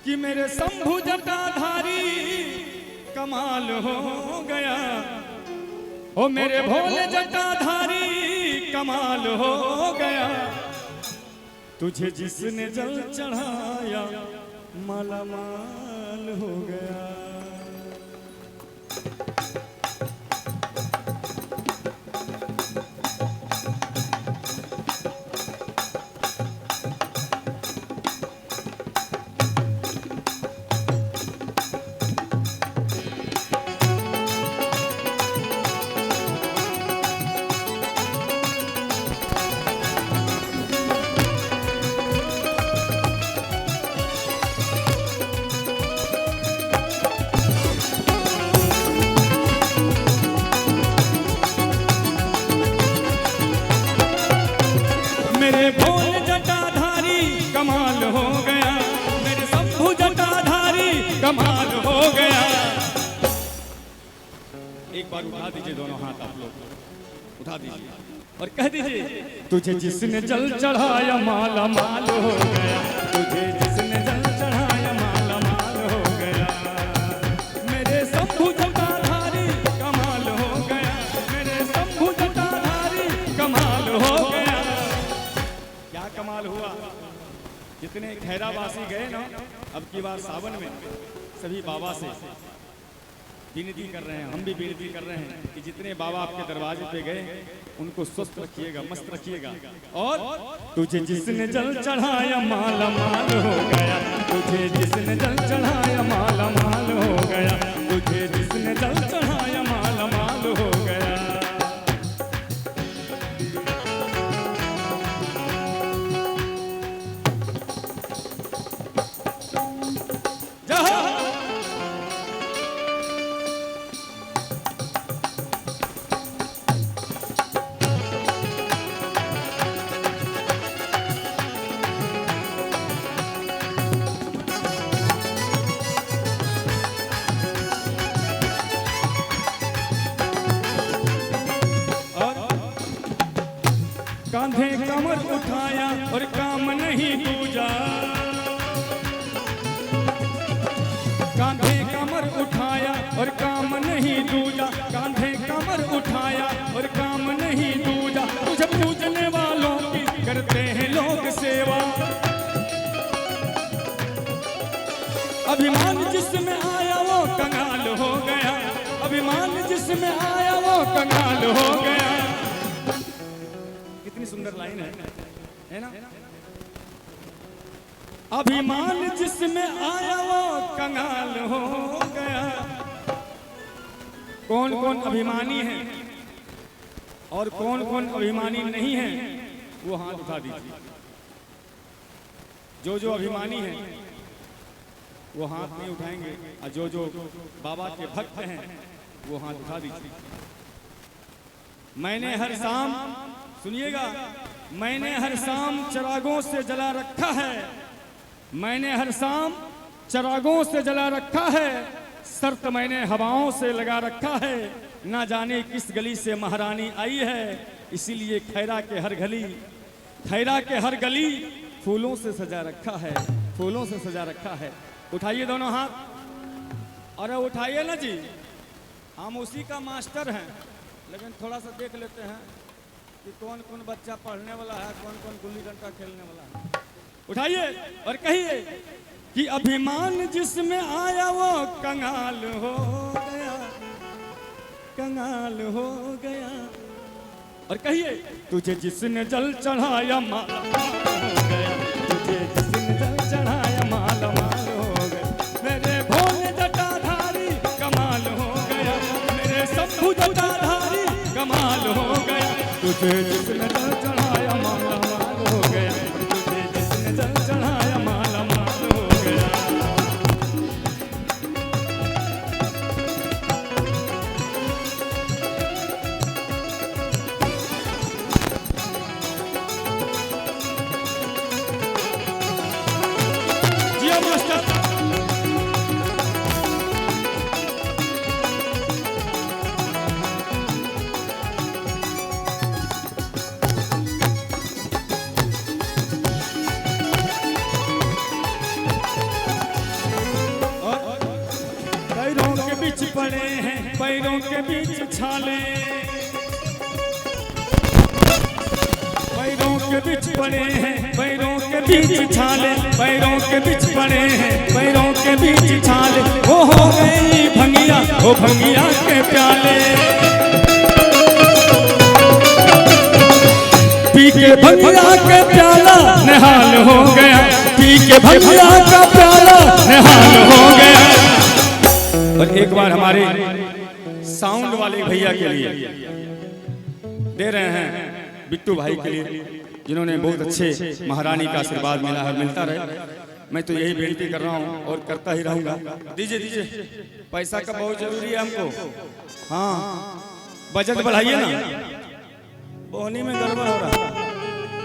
कि मेरे शंभु जटाधारी कमाल हो गया, ओ मेरे भोले जटाधारी कमाल हो गया, तुझे जिसने जल चढ़ाया माला माल हो गया। मेरे भोले जटाधारी कमाल हो गया, मेरे शंभु जटाधारी कमाल हो गया। एक बार उठा दीजिए दोनों हाथ, आप लोग उठा दीजिए और कह दीजिए, तुझे जिसने जल चढ़ाया माला माल हो गया, तुझे जिसने जल चढ़ाया माला माल हो गया। मेरे शंभु जटाधारी कमाल हो गया, मेरे शंभु जटाधारी कमाल हो गया। क्या कमाल हुआ, जितने खैरावासी गए ना, अब की बार सावन में सभी बाबा से विनती कर रहे हैं, हम भी विनती कर रहे हैं कि जितने बाबा आपके दरवाजे पे गए उनको स्वस्थ रखिएगा, मस्त रखिएगा। और तुझे जिसने जल चढ़ाया माला माल हो गया, तुझे जिसने जल चढ़ाया माला माल हो गया, तुझे जिसने जल चढ़ाया माला माल हो गया। कांधे कमर उठाया और काम नहीं दूजा, कांधे कमर उठाया और काम नहीं दूजा, कांधे कमर उठाया और काम नहीं दूजा। तुझे पूजने वालों की करते हैं लोग सेवा, अभिमान जिसमें आया वो कंगाल हो गया, अभिमान जिसमें आया वो कंगाल हो गया। कितनी सुंदर लाइन है ना? अभिमान जिसमें आया वो कंगाल हो गया। कौन कौन अभिमानी है और कौन कौन अभिमानी नहीं है, वो हाथ उठा दीजिए। जो जो अभिमानी है वो हाथ नहीं उठाएंगे, और जो जो बाबा के भक्त हैं वो हाथ उठा दीजिए। मैंने हर शाम, सुनिएगा, मैंने हर शाम चिरागों से जला रखा है, मैंने हर शाम चिरागों से जला रखा है, शर्त मैंने हवाओं से लगा रखा है, ना जाने किस गली से महारानी आई है, इसीलिए खैरा के हर गली, खैरा के हर गली फूलों से सजा रखा है, फूलों से सजा रखा है। उठाइए दोनों हाथ, अरे उठाइए ना जी, हम उसी का मास्टर हैं, लेकिन थोड़ा सा देख लेते हैं कि कौन कौन बच्चा पढ़ने वाला है, कौन कौन गुल्ली डंडा खेलने वाला है। उठाइए और कहिए कि अभिमान जिसमें आया वो कंगाल हो गया, कंगाल हो गया। और कहिए, तुझे जिसने जल चढ़ाया माला माल हो गया, तुझे जिसने जल चढ़ाया माला माल हो गया। मेरे भोले जटाधारी कमाल हो गया, मेरे शंभु जटाधारी कमाल हो गया, तुझे जिसने जल चढ़ाया माला माल हो गया, तुझे जिसने जल चढ़ाया माला माल हो गया। जिया मास्टर, बीच पड़े हैं, पैरों के बीच छाले, पैरों के बीच पड़े हैं, पैरों के बीच छाले, पैरों के बीच पड़े हैं, पैरों के बीच छाले। वो हो गई भंगिया, वो भंगिया के प्याले, पी के भंगिया के प्याला निहाल हो गया, पी के भंगिया का प्याला निहाल हो गया। और एक बार हमारे साउंड वाले भैया के लिए दे रहे हैं, बिट्टू भाई के लिए, जिन्होंने बहुत अच्छे महारानी का आशीर्वाद मिला है, मिलता रहे। मैं तो यही बेनती कर रहा हूँ और करता ही रहूँगा। दीजिए दीजिए, पैसा का बहुत जरूरी है हमको। हाँ, बजट बढ़ाइए ना, बोहनी में गड़बड़ हो रहा।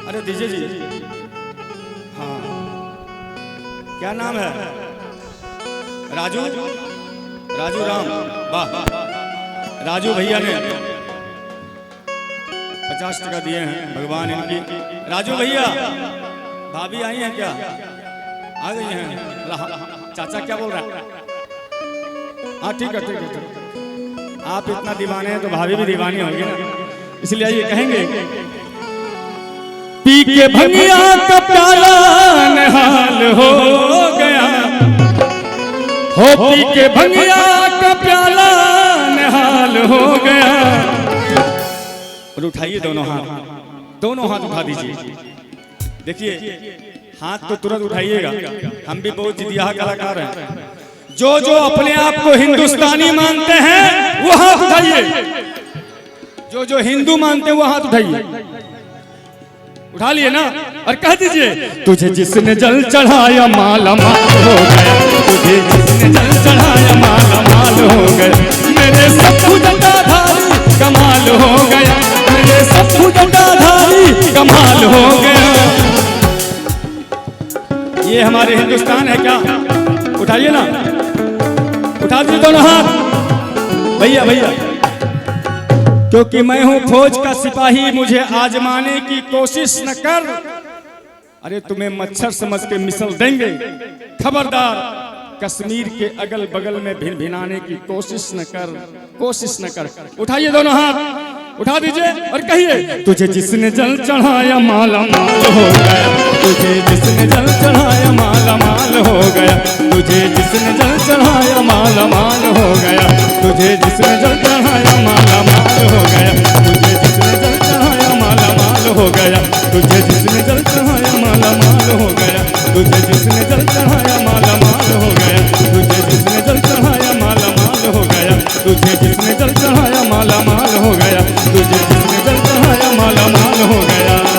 अरे दीजिए जी। हाँ, क्या नाम है? राजू, राजू राम, वाह। राजू भैया ने 50 टका दिए हैं, भगवान इनकी। राजू भैया, भाभी आई हैं क्या? आ गई हैं। चाचा क्या बोल रहा है? हाँ ठीक है, ठीक है, ठीक है। आप इतना दीवाने हैं तो भाभी भी दीवानी होगी ना, इसलिए ये कहेंगे, पी के भंगिया का प्याला निहाल हो गया, हो पी के भंगिया का प्याला निहाल हो गया। और उठाइए दोनों हाथ, दोनों हाथ उठा दीजिए। देखिए, हाथ तो तुरंत उठाइएगा, हम भी बहुत जिदिया कलाकार हैं। जो जो अपने आप को हिंदुस्तानी मानते हैं वो हाथ उठाइए, जो जो हिंदू मानते हैं वो हाथ उठाइए। उठा लिए ना? और कह दीजिए, तुझे जिसने जल चढ़ाया माला माल हो गया, तुझे जिसने जल चढ़ाया माला माल हो गया, मेरे सब जटाधारी कमाल हो गया, मेरे सब जटाधारी कमाल हो गया। ये हमारे हिंदुस्तान है क्या? उठाइए ना, उठा दीजिए दोनों हाथ। भैया भैया, क्योंकि मैं हूं फौज का सिपाही, मुझे आजमाने की कोशिश न कर। अरे तुम्हें मच्छर समझ के मिसल देंगे, खबरदार। कश्मीर के अगल बगल में भिन भिनाने की कोशिश न कर, कोशिश न कर। उठाइए दोनों हाथ, उठा दीजिए और कहिए, तुझे जिसने जल चढ़ाया माला माल हो गया, तुझे जिसने जल चढ़ाया माला माल हो गया, तुझे जिसने जल चढ़ाया माला माल हो गया, तुझे जिसने जल चढ़ाया माला माल हो गया, तुझे जिसने जल चढ़ाया माला माल हो गया, तुझे जिसने जल चढ़ाया माला माल हो गया, तुझे जिसने जल चढ़ाया माला माल हो गया, तुझे जिसने जल चढ़ाया माला माल हो गया, तुझे जिसने जल चढ़ाया माला माल हो गया, तुझे जिसने जल चढ़ाया माला माल हो गया।